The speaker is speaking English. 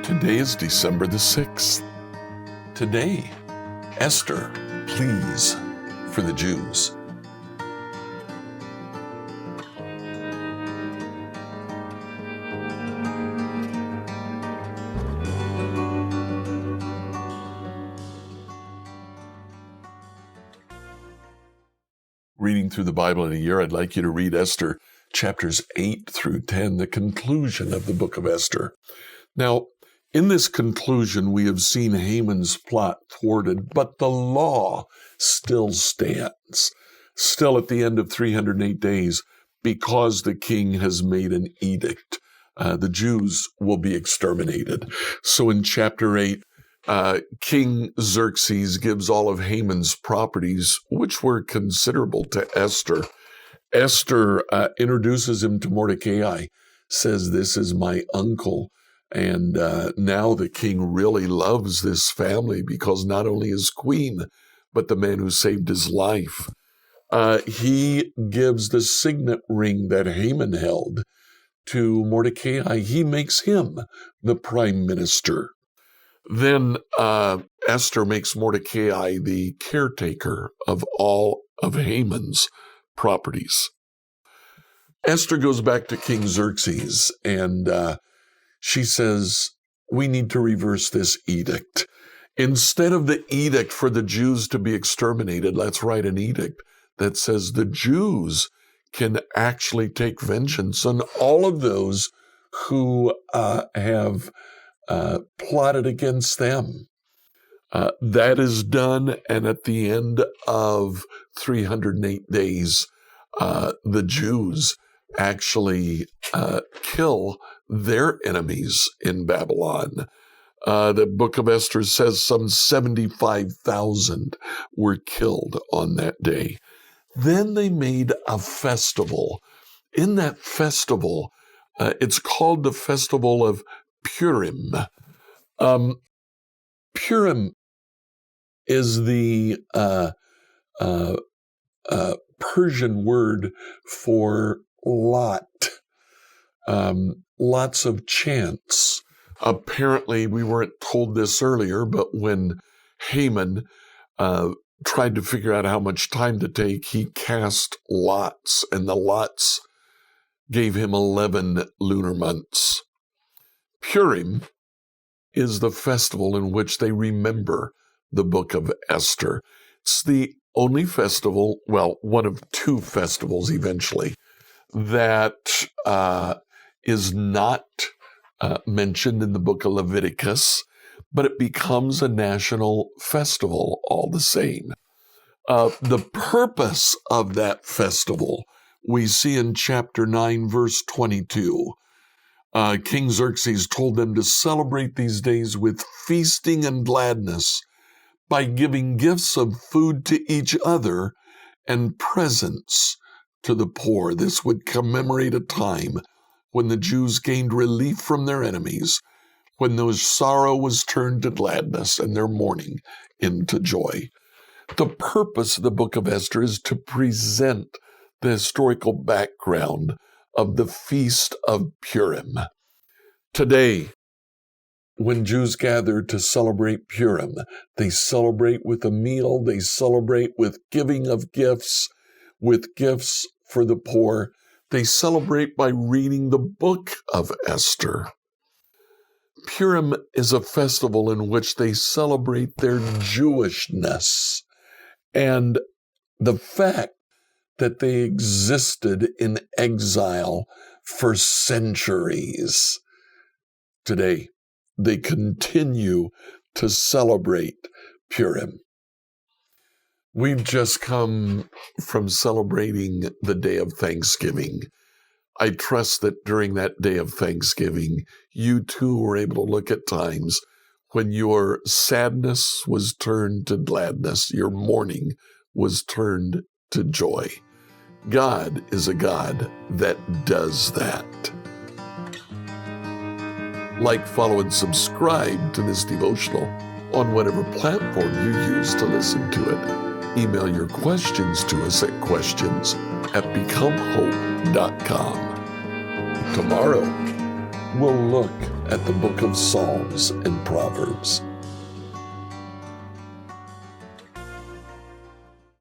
Today is December the 6th. Today, Esther, pleas for the Jews. Reading through the Bible in a year, I'd like you to read Esther chapters 8 through 10, the conclusion of the book of Esther. Now, in this conclusion, we have seen Haman's plot thwarted, but the law still stands. Still at the end of 308 days, because the king has made an edict, the Jews will be exterminated. So in chapter 8, King Xerxes gives all of Haman's properties, which were considerable, to Esther. Esther introduces him to Mordecai, says, "This is my uncle." And now the king really loves this family because not only is queen, but the man who saved his life. He gives the signet ring that Haman held to Mordecai. He makes him the prime minister. Then Esther makes Mordecai the caretaker of all of Haman's properties. Esther goes back to King Xerxes and she says, we need to reverse this edict. Instead of the edict for the Jews to be exterminated, let's write an edict that says the Jews can actually take vengeance on all of those who have plotted against them. That is done, and at the end of 308 days, the Jews actually kill their enemies in Babylon. The book of Esther says some 75,000 were killed on that day. Then they made a festival. In that festival, it's called the Festival of Purim. Purim is the Persian word for lot. Lots of chance. Apparently, we weren't told this earlier, but when Haman tried to figure out how much time to take, he cast lots, and the lots gave him 11 lunar months. Purim is the festival in which they remember the book of Esther. It's the only festival, well, one of two festivals eventually, that is not mentioned in the book of Leviticus, but it becomes a national festival all the same. The purpose of that festival we see in chapter 9, verse 22. King Xerxes told them to celebrate these days with feasting and gladness by giving gifts of food to each other and presents to the poor. This would commemorate a time when the Jews gained relief from their enemies, when their sorrow was turned to gladness and their mourning into joy. The purpose of the book of Esther is to present the historical background of the Feast of Purim. Today, when Jews gather to celebrate Purim, they celebrate with a meal, they celebrate with giving of gifts, with gifts for the poor. They celebrate by reading the book of Esther. Purim is a festival in which they celebrate their Jewishness and the fact that they existed in exile for centuries. Today, they continue to celebrate Purim. We've just come from celebrating the day of Thanksgiving. I trust that during that day of Thanksgiving, you too were able to look at times when your sadness was turned to gladness, your mourning was turned to joy. God is a God that does that. Like, follow, and subscribe to this devotional on whatever platform you use to listen to it. Email your questions to us at questions@becomehope.com. Tomorrow, we'll look at the book of Psalms and Proverbs.